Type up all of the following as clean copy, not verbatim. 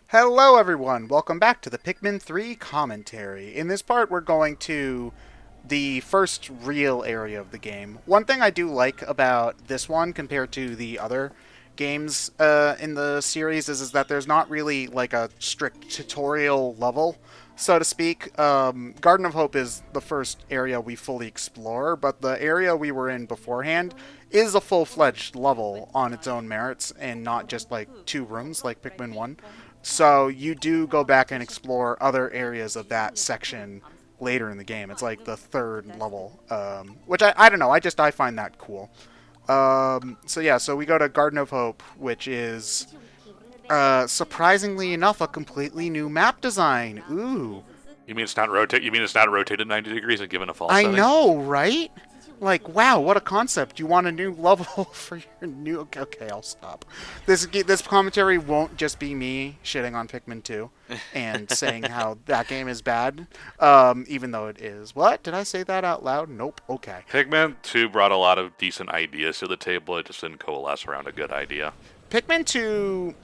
Hello everyone, welcome back to the Pikmin 3 commentary. In this part we're going to the first real area of the game. One thing I do like about this one compared to the other games in the series is that there's not really like a strict tutorial level, so to speak. Garden of Hope is the first area we fully explore, but the area we were in beforehand is a full-fledged level on its own merits and not just like two rooms like Pikmin 1. So you do go back and explore other areas of that section later in the game. It's like the third level, which I don't know. I find that cool. So yeah, so we go to Garden of Hope, which is surprisingly enough a completely new map design. Ooh, You mean it's not rotate? You mean it's not rotated 90 degrees and given a false I setting? know, right? Like, wow, what a concept! You want a new level for your new? Okay, I'll stop. This commentary won't just be me shitting on Pikmin 2 and saying how that game is bad, even though it is. What did I say that out loud? Nope. Okay. Pikmin 2 brought a lot of decent ideas to the table. It just didn't coalesce around a good idea. Pikmin 2,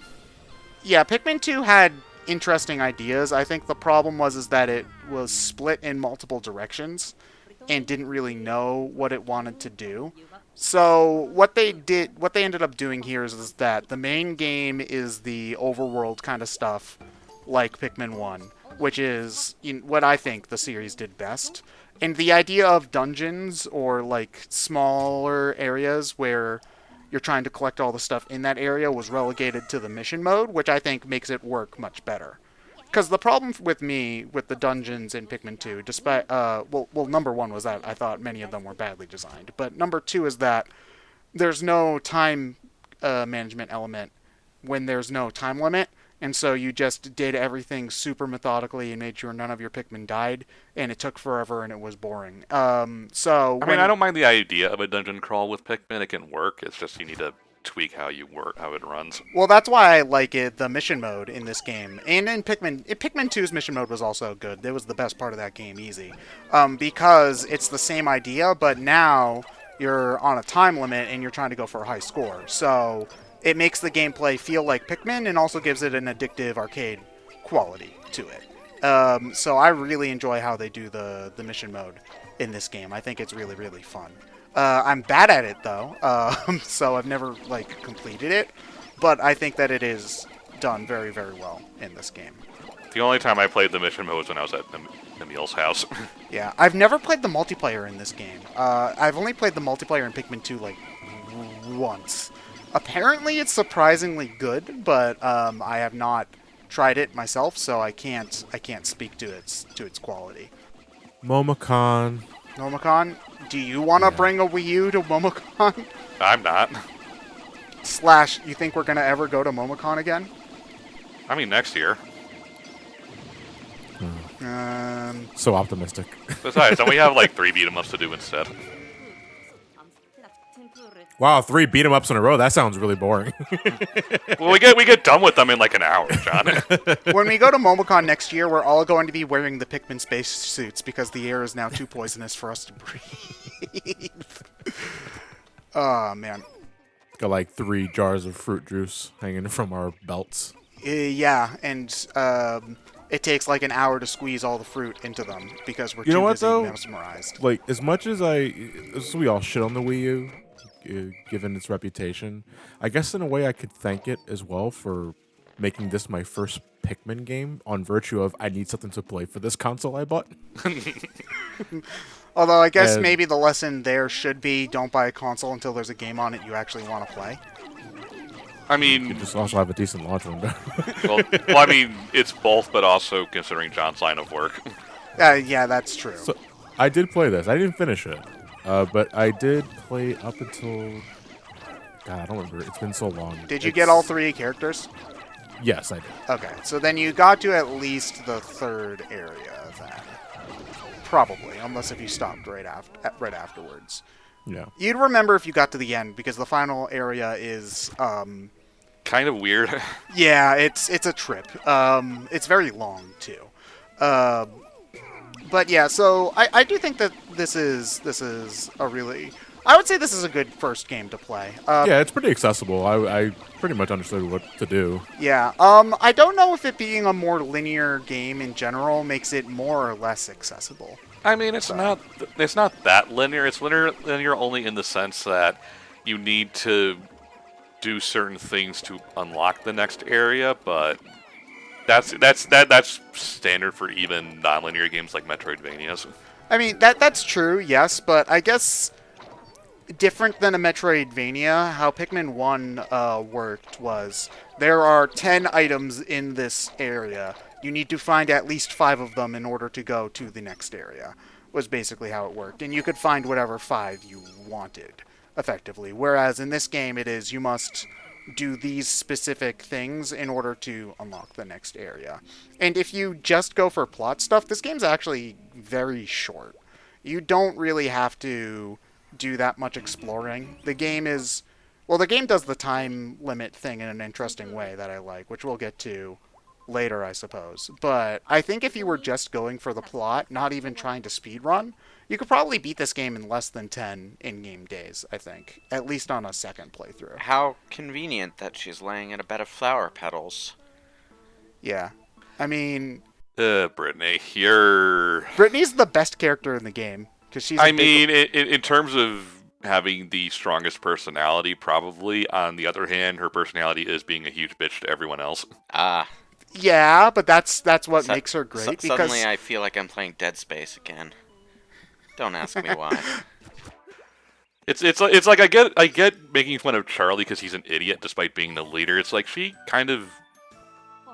yeah, Pikmin 2 had interesting ideas. I think the problem was that it was split in multiple directions and didn't really know what it wanted to do. So what they ended up doing here is that the main game is the overworld kind of stuff, like Pikmin 1, which is what I think the series did best. And the idea of dungeons or like smaller areas where you're trying to collect all the stuff in that area was relegated to the mission mode, which I think makes it work much better. Because the problem with me with the dungeons in Pikmin 2, despite number one was that I thought many of them were badly designed, but number two is that there's no time management element when there's no time limit, and so you just did everything super methodically and made sure none of your Pikmin died, and it took forever and it was boring. I mean, I don't mind the idea of a dungeon crawl with Pikmin. It can work. It's just you need to tweak how it runs. Well, that's why I like it, the mission mode in this game. And in Pikmin 2's mission mode was also good. It was the best part of that game, easy. Because it's the same idea, but now you're on a time limit and you're trying to go for a high score. So it makes the gameplay feel like Pikmin and also gives it an addictive arcade quality to it. So I really enjoy how they do the mission mode in this game. I think it's really, really fun. I'm bad at it though, so I've never like completed it, but I think that it is done very, very well in this game. The only time I played the mission mode was when I was at Emil's house. Yeah, I've never played the multiplayer in this game. I've only played the multiplayer in Pikmin 2 like once. Apparently, it's surprisingly good, but I have not tried it myself, so I can't speak to its quality. Momocon. Nomicon, do you want to Yeah. bring a Wii U to Momocon? I'm not. Slash, you think we're going to ever go to Momocon again? I mean, next year. So optimistic. Besides, don't we have like 3 beat 'em ups to do instead? Wow, 3 beat 'em ups in a row. That sounds really boring. Well, we get done with them in like an hour, John. When we go to Momocon next year, we're all going to be wearing the Pikmin space suits because the air is now too poisonous for us to breathe. Oh, man. Got like 3 jars of fruit juice hanging from our belts. Yeah, and it takes like an hour to squeeze all the fruit into them because we're You know too what, busy though? mesmerized. Like, as much as we all shit on the Wii U, given its reputation, I guess in a way I could thank it as well for making this my first Pikmin game on virtue of I need something to play for this console I bought. Although I guess And- maybe the lesson there should be don't buy a console until there's a game on it you actually want to play. I You mean, just also have a decent launch window. I mean, it's both, but also considering John's line of work. Yeah, that's true. So, I did play this. I didn't finish it. But I did play up until... God, I don't remember. It's been so long. Did you get all 3 characters? Yes, I did. Okay, so then you got to at least the third area then. Probably, unless if you stopped right afterwards. Yeah. You'd remember if you got to the end because the final area is Kind of weird. yeah, it's a trip. It's very long too. But yeah, so I do think that this is a really I would say this is a good first game to play. Yeah, it's pretty accessible. I pretty much understood what to do. Yeah. I don't know if it being a more linear game in general makes it more or less accessible. I mean, it's not that linear. It's linear only in the sense that you need to do certain things to unlock the next area, but that's standard for even non-linear games like Metroidvanias. I mean, that's true, yes, but I guess different than a Metroidvania, how Pikmin 1 worked was there are 10 items in this area. You need to find at least 5 of them in order to go to the next area, was basically how it worked. And you could find whatever 5 you wanted, effectively. Whereas in this game, it is you must do these specific things in order to unlock the next area. And if you just go for plot stuff, this game's actually very short. You don't really have to do that much exploring. The game does the time limit thing in an interesting way that I like, which we'll get to later, I suppose. But I think if you were just going for the plot, not even trying to speedrun, you could probably beat this game in less than 10 in-game days, I think. At least on a second playthrough. How convenient that she's laying in a bed of flower petals. Yeah. I mean... Brittany, Brittany's the best character in the game. Cause she's in terms of having the strongest personality, probably. On the other hand, her personality is being a huge bitch to everyone else. Yeah, but that's what makes her great. Because suddenly I feel like I'm playing Dead Space again. Don't ask me why. It's like I get making fun of Charlie because he's an idiot despite being the leader. It's like she kind of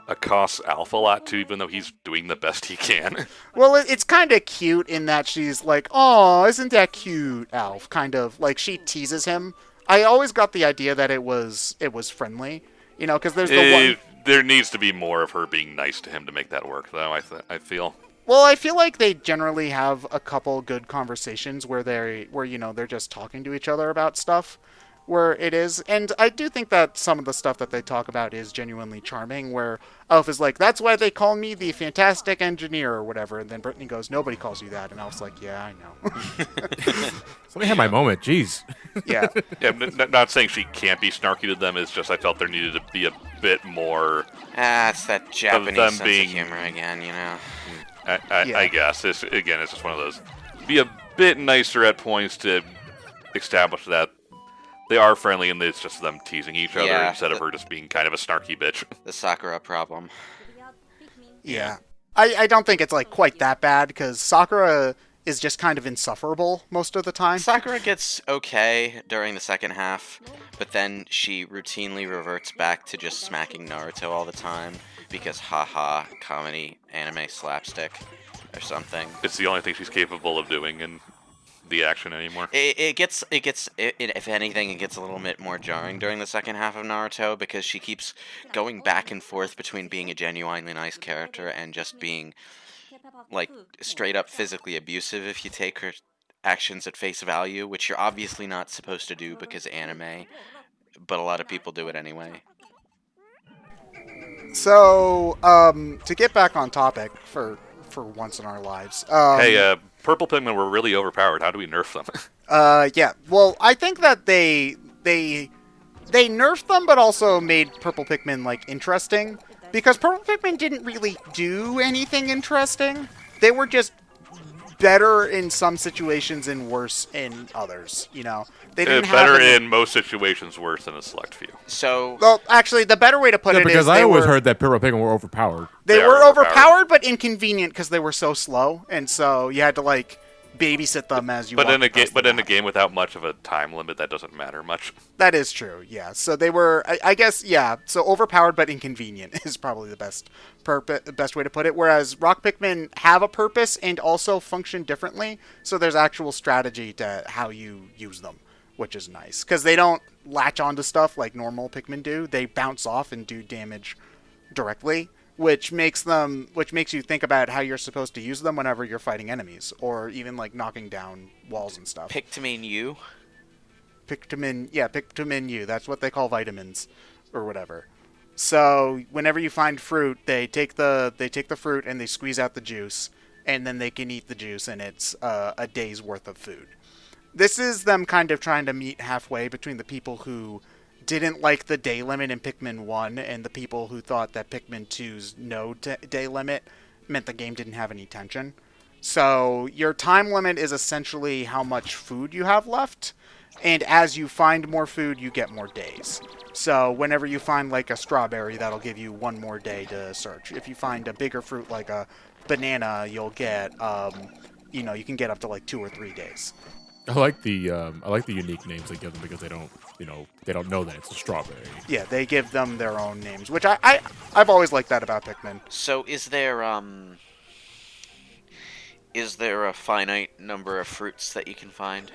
accosts Alpha a lot too, even though he's doing the best he can. Well, it's kind of cute in that she's like, "Oh, isn't that cute, Alf?" Kind of like she teases him. I always got the idea that it was friendly, because there's the one. There needs to be more of her being nice to him to make that work, though. I feel. Well, I feel like they generally have a couple good conversations where they're just talking to each other about stuff. Where it is, and I do think that some of the stuff that they talk about is genuinely charming, where Elf is like, "That's why they call me the fantastic engineer," or whatever, and then Brittany goes, "Nobody calls you that," and Elf's like, "Yeah, I know." Let me have my moment, jeez. Yeah. Yeah, not saying she can't be snarky to them, it's just I felt there needed to be a bit more... it's that Japanese sense of humor again, I guess. It's just one of those. Be a bit nicer at points to establish that they are friendly, and it's just them teasing each other instead of her just being kind of a snarky bitch. The Sakura problem. Yeah. I don't think it's like quite that bad, because Sakura is just kind of insufferable most of the time. Sakura gets okay during the second half, but then she routinely reverts back to just smacking Naruto all the time, because haha, comedy, anime slapstick, or something. It's the only thing she's capable of doing in the action anymore. It gets if anything, it gets a little bit more jarring during the second half of Naruto, because she keeps going back and forth between being a genuinely nice character and just being like straight up physically abusive if you take her actions at face value, which you're obviously not supposed to do because anime, but a lot of people do it anyway. So, to get back on topic for once in our lives. Hey, purple Pikmin were really overpowered. How do we nerf them? Yeah. Well, I think that they nerfed them, but also made purple Pikmin like interesting, because purple Pikmin didn't really do anything interesting. They were just better in some situations and worse in others. They didn't have better in most situations, worse than a select few. So, well, actually, the better way to put it is because I always heard that purple Pikmin were overpowered. They were overpowered, but inconvenient because they were so slow, and so you had to like babysit them as you. But in a game without much of a time limit, that doesn't matter much. That is true. Yeah. So they were, I guess, yeah. So overpowered but inconvenient is probably the best way to put it. Whereas rock Pikmin have a purpose and also function differently. So there's actual strategy to how you use them, which is nice because they don't latch onto stuff like normal Pikmin do. They bounce off and do damage directly, which makes you think about how you're supposed to use them whenever you're fighting enemies, or even like knocking down walls and stuff. Pikmin U? Pikmin U. That's what they call vitamins, or whatever. So whenever you find fruit, they take the fruit and they squeeze out the juice, and then they can eat the juice, and it's a day's worth of food. This is them kind of trying to meet halfway between the people who didn't like the day limit in Pikmin 1 and the people who thought that Pikmin 2's no day limit meant the game didn't have any tension. So your time limit is essentially how much food you have left, and as you find more food, you get more days. So whenever you find like a strawberry, that'll give you one more day to search. If you find a bigger fruit like a banana, you'll get, you can get up to like 2 or 3 days. I like the unique names they give them because they don't know that it's a strawberry. Yeah, they give them their own names, which I've always liked that about Pikmin. So is there a finite number of fruits that you can find?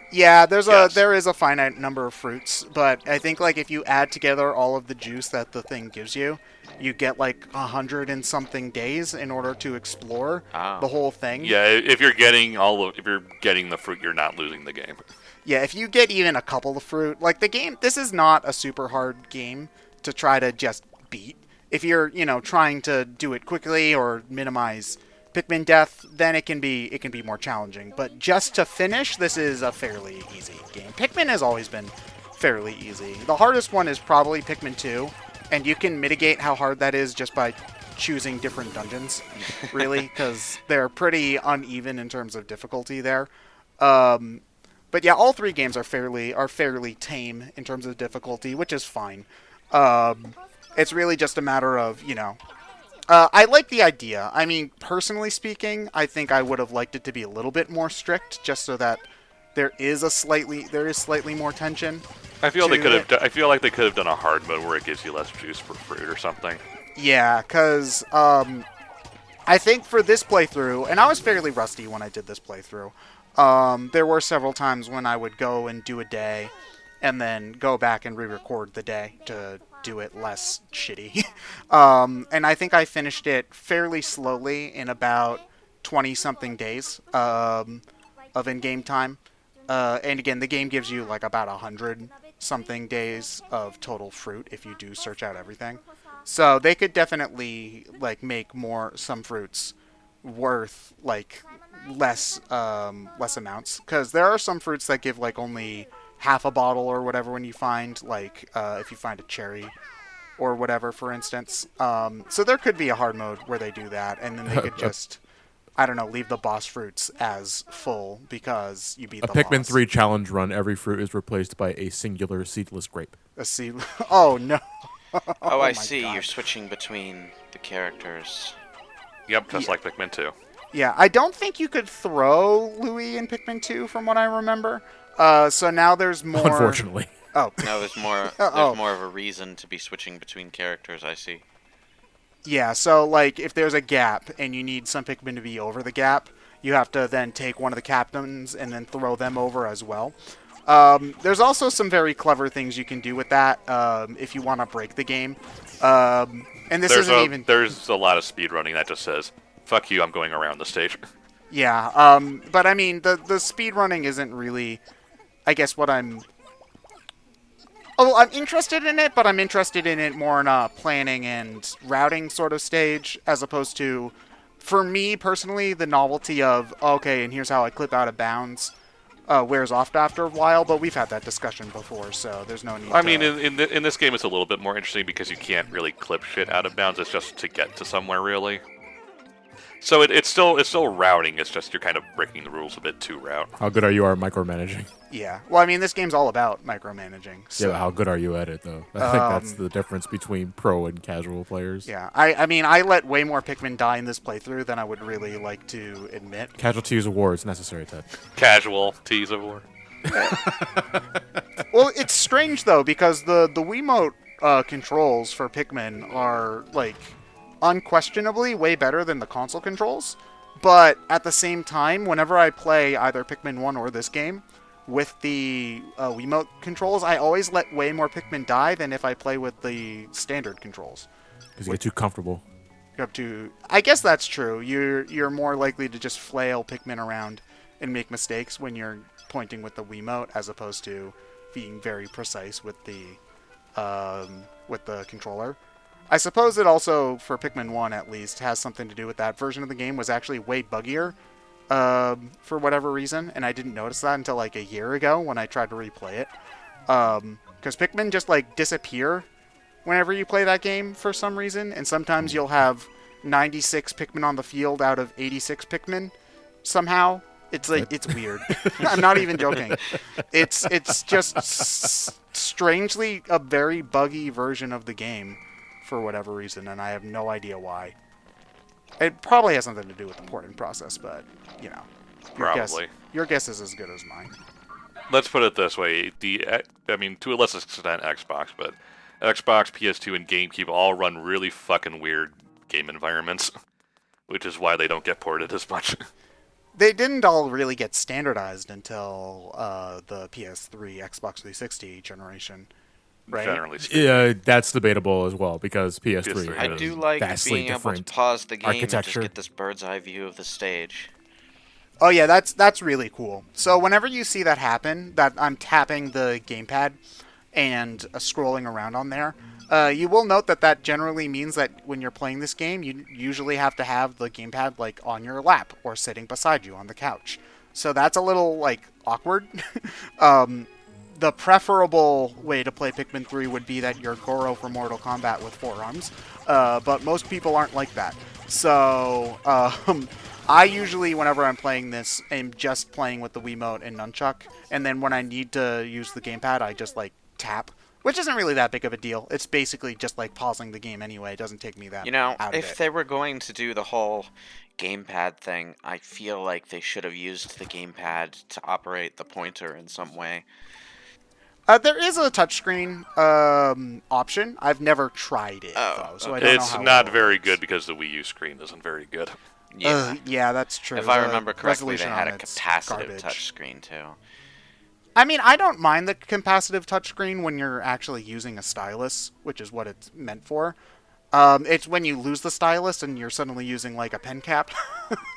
Yeah, Yes. there is a finite number of fruits, but I think like if you add together all of the juice that the thing gives you, you get like 100 and something days in order to explore the whole thing. Yeah, if you're getting the fruit, you're not losing the game. Yeah, if you get even a couple of fruit, like the game, this is not a super hard game to try to just beat. If you're, trying to do it quickly or minimize Pikmin death, then it can be more challenging. But just to finish, this is a fairly easy game. Pikmin has always been fairly easy. The hardest one is probably Pikmin 2, and you can mitigate how hard that is just by choosing different dungeons, really, because they're pretty uneven in terms of difficulty there. But yeah, all 3 games are fairly tame in terms of difficulty, which is fine. It's really just a matter of, I like the idea. I mean, personally speaking, I think I would have liked it to be a little bit more strict, just so that there is slightly more tension. I feel like they could have done a hard mode where it gives you less juice per fruit or something. Yeah, because I think for this playthrough, and I was fairly rusty when I did this playthrough, there were several times when I would go and do a day, and then go back and re-record the day to do it less shitty. And I think I finished it fairly slowly in about 20-something days of in-game time. And again, the game gives you like about 100-something days of total fruit if you do search out everything. So they could definitely like make some fruits worth like less amounts, because there are some fruits that give like only half a bottle or whatever when you find like if you find a cherry or whatever, for instance. So there could be a hard mode where they do that, and then they could just leave the boss fruits as full because you beat the boss. A Pikmin 3 challenge run, every fruit is replaced by a singular seedless grape. A seed. Oh no. Oh, I my see. God. You're switching between the characters. Yep, just like Pikmin 2. Yeah, I don't think you could throw Louis in Pikmin 2 from what I remember. So now there's more... Unfortunately. Oh. No, there's more of a reason to be switching between characters, I see. Yeah, so like if there's a gap and you need some Pikmin to be over the gap, you have to then take one of the captains and then throw them over as well. There's also some very clever things you can do with that if you want to break the game. And this isn't even... There's a lot of speedrunning that just says, fuck you, I'm going around the stage. Yeah, but I mean, the speedrunning isn't really, I guess, what I'm... Oh, I'm interested in it, but I'm interested in it more in a planning and routing sort of stage, as opposed to, for me personally, the novelty of, okay, and here's how I clip out of bounds wears off after a while, but we've had that discussion before, so there's no need I mean, in this game, it's a little bit more interesting because you can't really clip shit out of bounds. It's just to get to somewhere, really. So it's still routing. It's just you're kind of breaking the rules a bit to route. How good are you at micromanaging? Yeah. Well, I mean, this game's all about micromanaging. So. Yeah, but how good are you at it, though? I think that's the difference between pro and casual players. Yeah. I mean, I let way more Pikmin die in this playthrough than I would really like to admit. Casualties of war is necessary, Ted. Casualties of war. Well, it's strange, though, because the Wiimote controls for Pikmin are, like... unquestionably way better than the console controls, but at the same time, whenever I play either Pikmin 1 or this game with the Wiimote controls, I always let way more Pikmin die than if I play with the standard controls. Because you get too comfortable. I guess that's true. You're more likely to just flail Pikmin around and make mistakes when you're pointing with the Wiimote, as opposed to being very precise with the controller. I suppose it also, for Pikmin 1 at least, has something to do with that version of the game was actually way buggier for whatever reason, and I didn't notice that until like a year ago when I tried to replay it. Because Pikmin just like disappear whenever you play that game for some reason, and sometimes you'll have 96 Pikmin on the field out of 86 Pikmin somehow. It's like it's weird. I'm not even joking. It's just strangely a very buggy version of the game for whatever reason, and I have no idea why. It probably has something to do with the porting process, but you know, your guess is as good as mine. Let's put it this way: to a lesser extent, Xbox, but Xbox, PS2, and GameCube all run really fucking weird game environments, which is why they don't get ported as much. They didn't all really get standardized until the PS3, Xbox 360 generation, right? Generally speaking. Yeah, that's debatable as well because PS3. PS3 I has do like vastly being able to different pause the game and just architecture. get this bird's eye view of the stage. Oh yeah, that's really cool. So whenever you see that happen, that I'm tapping the gamepad and scrolling around on there, you will note that generally means that when you're playing this game, you usually have to have the gamepad like on your lap or sitting beside you on the couch. So that's a little like awkward. The preferable way to play Pikmin 3 would be that you're Goro for Mortal Kombat with forearms, but most people aren't like that. So I usually, whenever I'm playing this, am just playing with the Wiimote and Nunchuck, and then when I need to use the gamepad, I just like tap, which isn't really that big of a deal. It's basically just like pausing the game anyway. It doesn't take me that out of if it. they were going to do the whole gamepad thing, I feel like they should have used the gamepad to operate the pointer in some way. There is a touchscreen option. I've never tried it, though, so I don't know It's how not it very works. good because the Wii U screen isn't very good. Yeah. Yeah, that's true. If I The remember correctly, they resolution had on a it's capacitive garbage. touchscreen too. I mean, I don't mind the capacitive touchscreen when you're actually using a stylus, which is what it's meant for. It's when you lose the stylus and you're suddenly using like a pen cap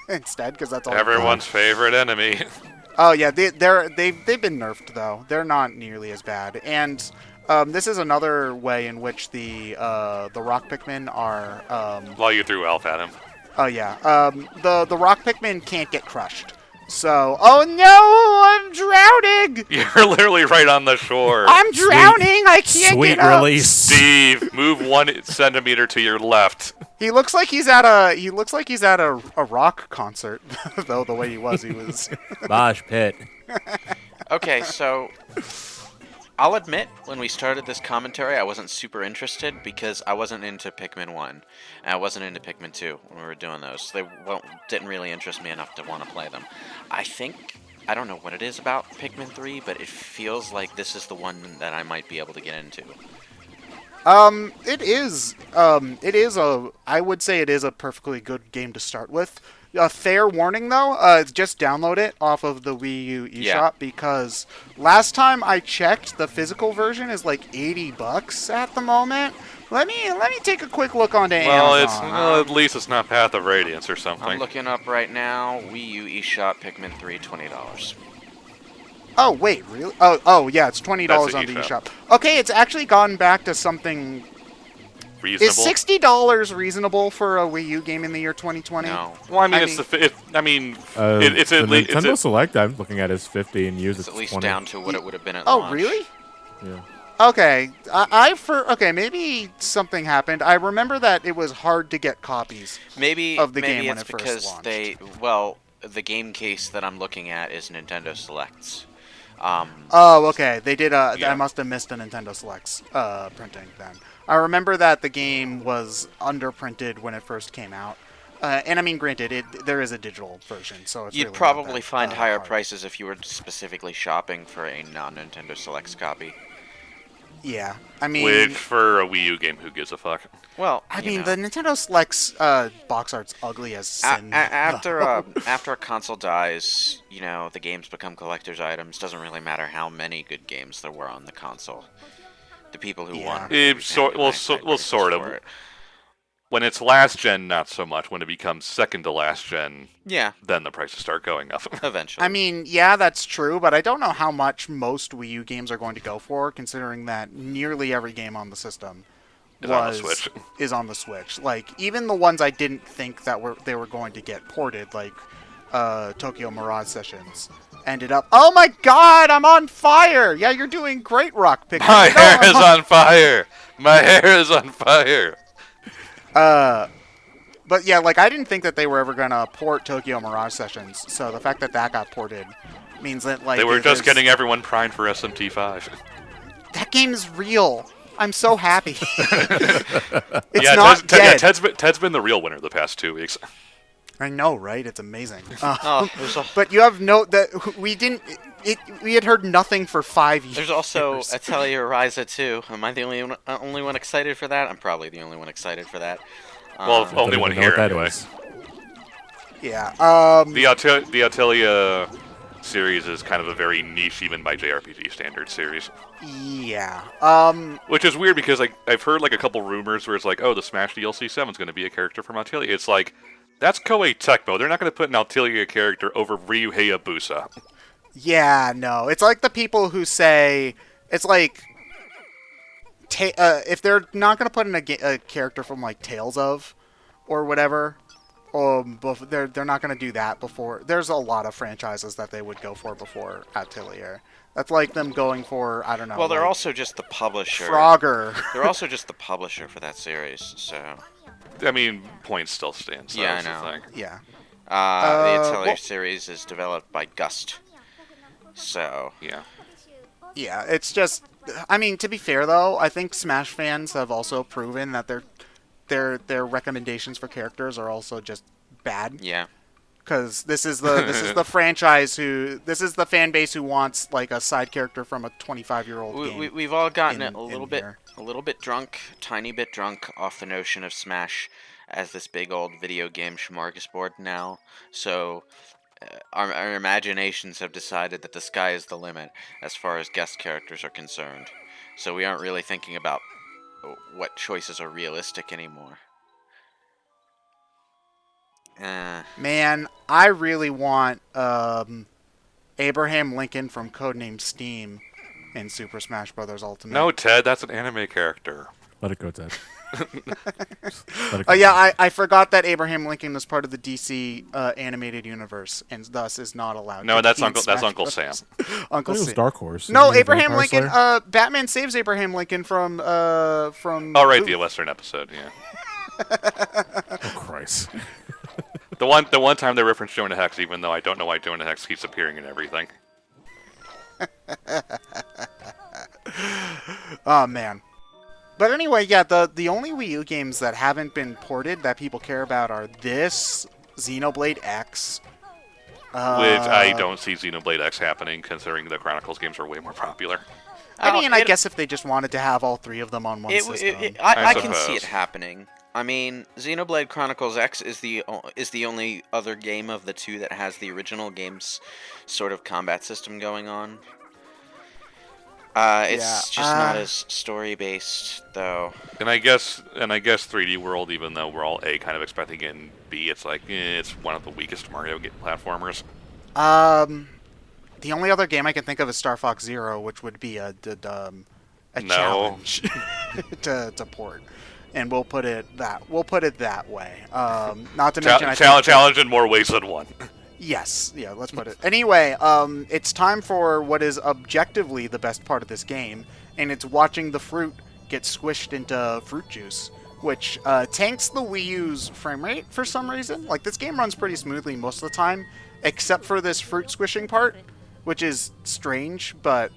instead, because that's all. Everyone's favorite enemy. Oh yeah, they've been nerfed though. They're not nearly as bad, and this is another way in which the rock Pikmin are. While you threw Elf at him. Oh yeah, the rock Pikmin can't get crushed. So, oh no, I'm drowning! You're literally right on the shore. I'm drowning! I can't Sweet get up! release. Steve, move 1 centimeter to your left. He looks like he's at a rock concert, though. The way he was. Mosh pit. Okay, so I'll admit, when we started this commentary, I wasn't super interested because I wasn't into Pikmin 1, and I wasn't into Pikmin 2 when we were doing those. They didn't really interest me enough to want to play them. I don't know what it is about Pikmin 3, but it feels like this is the one that I might be able to get into. I would say it is a perfectly good game to start with. A fair warning, though, just download it off of the Wii U eShop, because last time I checked, the physical version is like $80 at the moment. Let me take a quick look onto Amazon. At least it's not Path of Radiance or something. I'm looking up right now, Wii U eShop Pikmin 3, $20. Oh wait, really? Oh yeah, it's $20 That's on the the eShop. eShop. Okay, it's actually gone back to something. Reasonable. Is $60 reasonable for a Wii U game in the year 2020? No. Well, I mean, it's it's the at least Nintendo Select I'm looking at is 50 and used It's at at least 20. down to what it would have been at Oh launch. really? Yeah. Okay, okay, maybe something happened. I remember that it was hard to get copies. Maybe Of the maybe game when it's it first because launched. the game case that I'm looking at is Nintendo Selects. Oh, okay. They did. Yeah. I must have missed a Nintendo Selects printing then. I remember that the game was underprinted when it first came out, and I mean, granted, there is a digital version, so it's You'd really not probably that, find higher hard. prices if you were specifically shopping for a non-Nintendo Selects copy. Yeah, I mean, which for a Wii U game, who gives a fuck? Well, I you mean, know. the Nintendo Selects box art's ugly as sin. After a console dies, the games become collector's items. Doesn't really matter how many good games there were on the console. The people who Yeah. won. Sort of. When it's last gen, not so much. When it becomes second to last gen, Yeah, then the prices start going up. eventually. I mean, yeah, that's true, but I don't know how much most Wii U games are going to go for, considering that nearly every game on the system Is on the Switch. is on the Switch. Like, even the ones I didn't think that they were going to get ported, like Tokyo Mirage Sessions ended up. Oh my God, I'm on fire! Yeah, you're doing great, Rock Pikmin. My hair is on fire. My hair is on fire. But yeah, like I didn't think that they were ever gonna port Tokyo Mirage Sessions. So the fact that that got ported means that like They were just there's- getting everyone primed for SMT5. that game's real. I'm so happy. It's yeah, not dead. Ted's been the real winner the past 2 weeks. I know, right? It's amazing. There's But you have note that we didn't. We had heard nothing for 5 years. There's also Atelier Ryza 2. Am I the only one excited for that? I'm probably the only one excited for that. Well, only Don't one even know here what that anyway. is. Yeah. The Atelier series is kind of a very niche, even by JRPG standards, series. Yeah. Which is weird because like I've heard like a couple rumors where it's like, oh, the Smash DLC 7 is going to be a character from Atelier. It's like, that's Koei Tecmo. They're not going to put an Atelier character over Ryu Hayabusa. Yeah. No. It's like the people who say it's like. If they're not gonna put in a character from like Tales of, or whatever, they're not gonna do that before. There's a lot of franchises that they would go for before Atelier. That's like them going for I don't know. Well, they're like also just the publisher. Frogger. They're also just the publisher for that series, so... I mean, point still stands. Yeah, that's I the know. thing. Yeah. The Atelier well- series is developed by Gust. So... Yeah. Yeah. It's just. I mean, to be fair though, I think Smash fans have also proven that their recommendations for characters are also just bad. Yeah. Because this is the franchise this is the fan base who wants like a side character from a 25-year-old game. We've all gotten in a little here. bit drunk, tiny bit drunk off the notion of Smash as this big old video game smorgasbord now. So our imaginations have decided that the sky is the limit as far as guest characters are concerned. So we aren't really thinking about what choices are realistic anymore. Man, I really want Abraham Lincoln from Codename Steam in Super Smash Bros. Ultimate. No, Ted, that's an anime character. Let it go, Ted. Oh yeah, I forgot that Abraham Lincoln was part of the DC animated universe and thus is not allowed. No, to that's be in Uncle Smash Uncle Bros. Sam. Uncle It was Sam. Dark Horse. No, Isn't he Abraham Vampire Lincoln. Slayer? Batman saves Abraham Lincoln from. Oh right, the Western episode. Yeah. Oh Christ! The one time they referenced Jonah Hex, even though I don't know why Jonah Hex keeps appearing in everything. Oh man. But anyway, yeah, the only Wii U games that haven't been ported that people care about are this, Xenoblade X. Which I don't see Xenoblade X happening, considering the Chronicles games are way more popular. I mean, I guess if they just wanted to have all three of them on one system. I can see suppose. it happening. I mean, Xenoblade Chronicles X is the only other game of the two that has the original game's sort of combat system going on. It's just not as story based though. And I guess 3D World, even though we're all kind of expecting it, and B, it's like it's one of the weakest Mario platformers. The only other game I can think of is Star Fox Zero, which would be a challenge to port, and we'll put it that way. Not to mention, I think Challenge in more ways than one. Yes, yeah, let's put it. Anyway, it's time for what is objectively the best part of this game, and it's watching the fruit get squished into fruit juice, which tanks the Wii U's frame rate for some reason. Like, this game runs pretty smoothly most of the time, except for this fruit squishing part, which is strange, but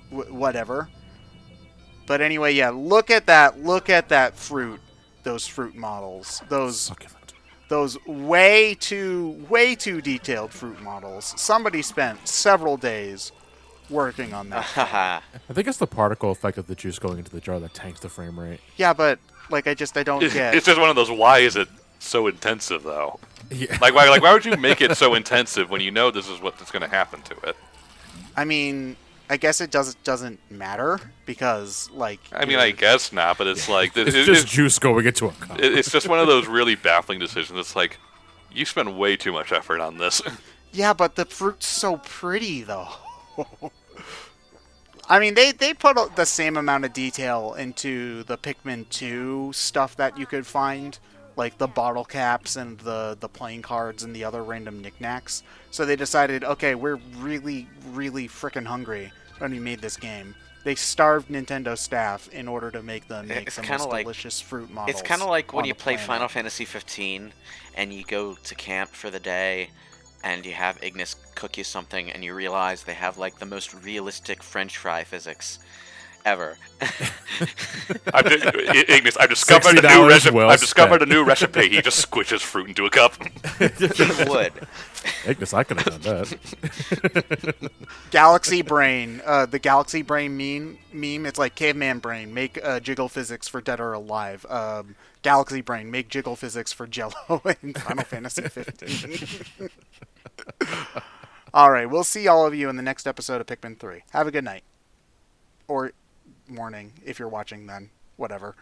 whatever. But anyway, yeah, look at that fruit, those fruit models, those way too detailed fruit models. Somebody spent several days working on that. Haha. I think it's the particle effect of the juice going into the jar that tanks the frame rate. Yeah, but like I don't get. It's just one of those. Why is it so intensive though? Yeah. Why would you make it so intensive when you know this is what's going to happen to it? I mean, I guess it doesn't matter because like. I mean, I guess not, but it's like It's just juice going into a cup. It's just one of those really baffling decisions. It's like you spend way too much effort on this. Yeah, but the fruit's so pretty though. I mean, they put the same amount of detail into the Pikmin 2 stuff that you could find like the bottle caps and the playing cards and the other random knickknacks. So they decided, okay, we're really, really freaking hungry when we made this game. They starved Nintendo staff in order to make them make It's the kinda most like- delicious fruit models. It's kind of like when on you the play planet. Final Fantasy 15 and you go to camp for the day and you have Ignis cook you something and you realize they have like the most realistic French fry physics ever. Ignis, I've discovered $60 well I've discovered a spent. new recipe. He just squishes fruit into a cup. You would. Ignis, I could have done that. Galaxy Brain, the Galaxy Brain meme. It's like caveman brain, make jiggle physics for Dead or Alive. Galaxy Brain, make jiggle physics for Jello in Final Fantasy 15. All right, we'll see all of you in the next episode of Pikmin 3. Have a good night. Or morning, if you're watching then. Whatever.